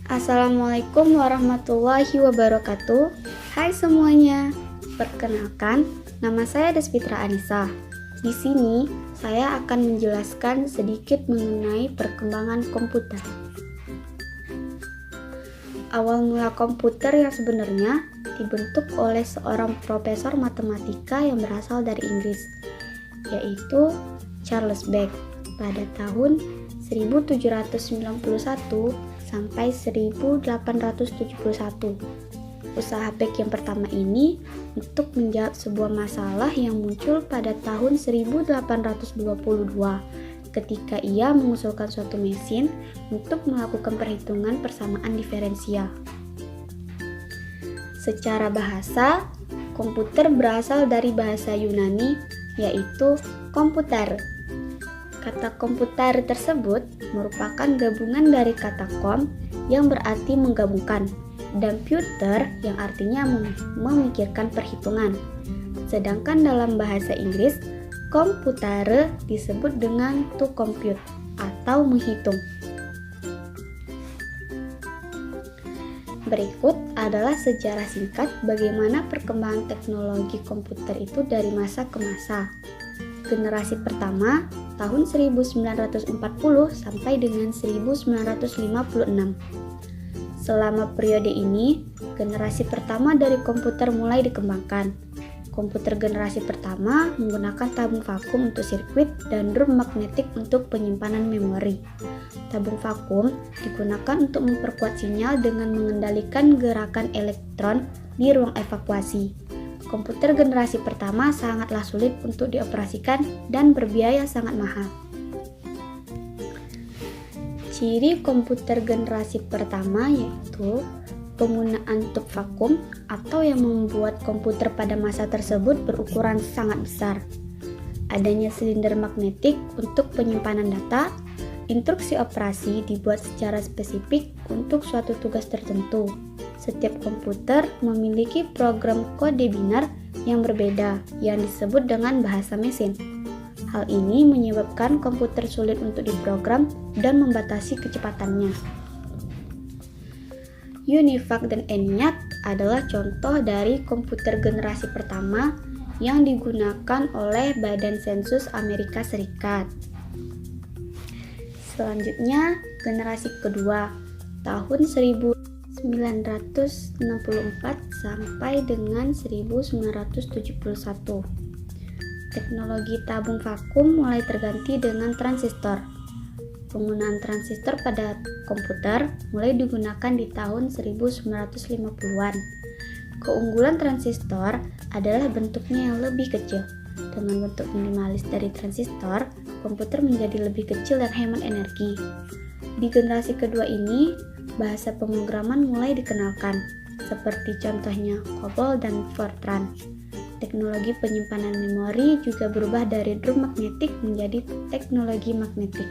Assalamualaikum warahmatullahi wabarakatuh. Hai semuanya, perkenalkan, nama saya Desfitra Anissa. Di sini saya akan menjelaskan sedikit mengenai perkembangan komputer. Awal mula komputer yang sebenarnya dibentuk oleh seorang profesor matematika yang berasal dari Inggris, yaitu Charles Babbage pada tahun 1791 sampai 1871. Usaha Babbage yang pertama ini untuk menjawab sebuah masalah yang muncul pada tahun 1822 ketika ia mengusulkan suatu mesin untuk melakukan perhitungan persamaan diferensial. Secara bahasa, komputer berasal dari bahasa Yunani yaitu komputer. Kata komputer tersebut merupakan gabungan dari kata kom yang berarti menggabungkan dan puter yang artinya memikirkan perhitungan. Sedangkan dalam bahasa Inggris, komputer disebut dengan to compute atau menghitung. Berikut adalah sejarah singkat bagaimana perkembangan teknologi komputer itu dari masa ke masa. Generasi pertama tahun 1940 sampai dengan 1956. Selama periode ini, generasi pertama dari komputer mulai dikembangkan. Komputer generasi pertama menggunakan tabung vakum untuk sirkuit dan drum magnetik untuk penyimpanan memori. Tabung vakum digunakan untuk memperkuat sinyal dengan mengendalikan gerakan elektron di ruang evakuasi. Komputer generasi pertama sangatlah sulit untuk dioperasikan dan berbiaya sangat mahal. Ciri komputer generasi pertama yaitu penggunaan tub vakum atau yang membuat komputer pada masa tersebut berukuran sangat besar. Adanya silinder magnetik untuk penyimpanan data. Instruksi operasi dibuat secara spesifik untuk suatu tugas tertentu. Setiap komputer memiliki program kode biner yang berbeda yang disebut dengan bahasa mesin. Hal ini menyebabkan komputer sulit untuk diprogram dan membatasi kecepatannya. UNIVAC dan ENIAC adalah contoh dari komputer generasi pertama yang digunakan oleh Badan Sensus Amerika Serikat. Selanjutnya, generasi kedua tahun 1964 sampai dengan 1971. Teknologi tabung vakum mulai terganti dengan transistor. Penggunaan transistor pada komputer mulai digunakan di tahun 1950-an. Keunggulan transistor adalah bentuknya yang lebih kecil. Dengan bentuk minimalis dari transistor, komputer menjadi lebih kecil dan hemat energi. Di generasi kedua ini, bahasa pemrograman mulai dikenalkan, seperti contohnya COBOL dan Fortran. Teknologi penyimpanan memori juga berubah dari drum magnetik menjadi teknologi magnetik.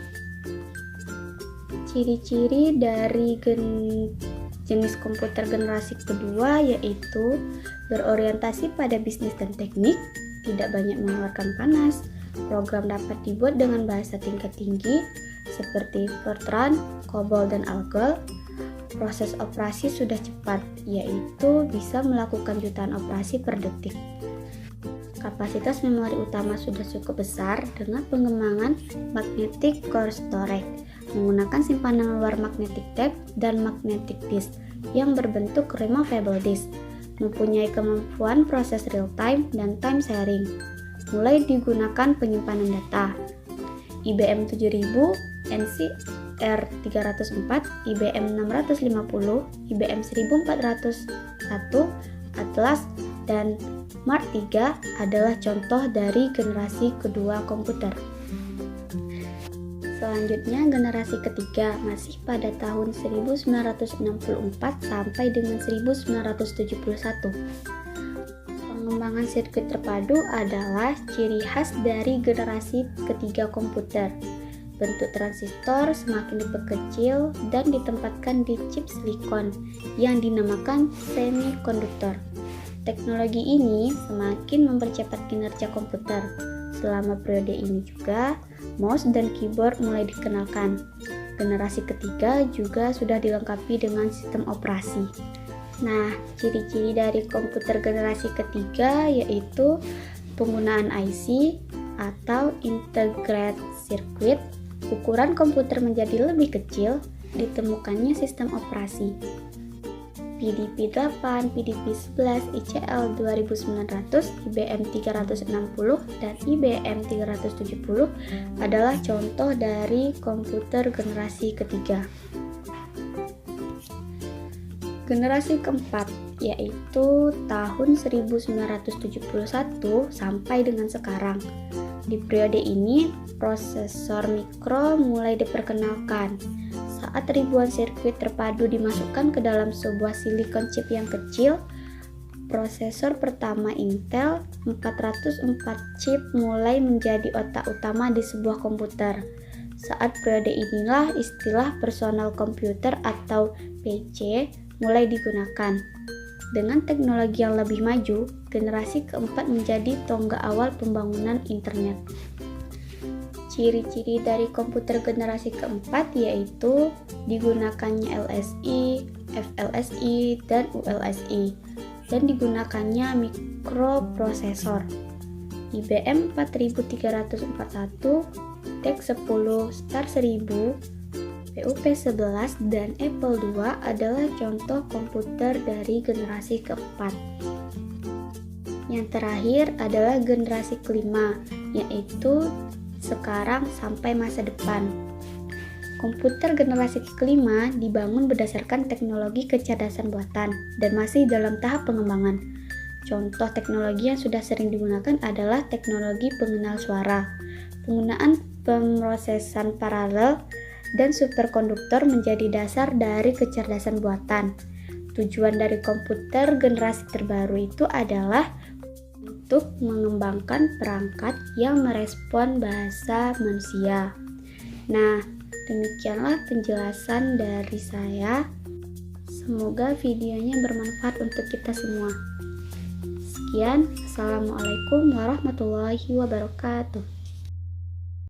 Ciri-ciri dari jenis komputer generasi kedua yaitu berorientasi pada bisnis dan teknik, tidak banyak mengeluarkan panas, program dapat dibuat dengan bahasa tingkat tinggi seperti Fortran, COBOL, dan ALGOL. Proses operasi sudah cepat, yaitu bisa melakukan jutaan operasi per detik. Kapasitas memori utama sudah cukup besar dengan pengembangan magnetic core storage menggunakan simpanan luar magnetic tape dan magnetic disk yang berbentuk removable disk, mempunyai kemampuan proses real time dan time sharing. Mulai digunakan penyimpanan data. IBM 7000, NCR 304, IBM 650, IBM 1401, Atlas, dan Mark III adalah contoh dari generasi kedua komputer. Selanjutnya generasi ketiga masih pada tahun 1964 sampai dengan 1971. Pengembangan sirkuit terpadu adalah ciri khas dari generasi ketiga komputer. Bentuk transistor semakin diperkecil dan ditempatkan di chip silikon yang dinamakan semikonduktor. Teknologi ini semakin mempercepat kinerja komputer. Selama periode ini juga, mouse dan keyboard mulai dikenalkan. Generasi ketiga juga sudah dilengkapi dengan sistem operasi. Nah, ciri-ciri dari komputer generasi ketiga yaitu penggunaan IC atau Integrated Circuit. Ukuran komputer menjadi lebih kecil, ditemukannya sistem operasi PDP-8, PDP-11, ICL 2900, IBM 360, dan IBM 370 adalah contoh dari komputer generasi ketiga. Generasi keempat yaitu tahun 1971 sampai dengan sekarang. Di periode ini, prosesor mikro mulai diperkenalkan. Saat ribuan sirkuit terpadu dimasukkan ke dalam sebuah silikon chip yang kecil, prosesor pertama Intel 404 chip mulai menjadi otak utama di sebuah komputer. Saat periode inilah istilah personal computer atau PC mulai digunakan. Dengan teknologi yang lebih maju, generasi keempat menjadi tonggak awal pembangunan internet. Ciri-ciri dari komputer generasi keempat yaitu digunakannya LSI, FLSI, dan ULSI, dan digunakannya mikroprosesor IBM 4341, DEC10, Star 1000, PUP11, dan Apple II adalah contoh komputer dari generasi keempat. Yang terakhir adalah generasi kelima, yaitu sekarang sampai masa depan. Komputer generasi kelima dibangun berdasarkan teknologi kecerdasan buatan dan masih dalam tahap pengembangan. Contoh teknologi yang sudah sering digunakan adalah teknologi pengenal suara, penggunaan pemrosesan paralel, dan superkonduktor menjadi dasar dari kecerdasan buatan. Tujuan dari komputer generasi terbaru itu adalah untuk mengembangkan perangkat yang merespon bahasa manusia. Nah, demikianlah penjelasan dari saya. Semoga videonya bermanfaat untuk kita semua. Sekian, Assalamualaikum warahmatullahi wabarakatuh.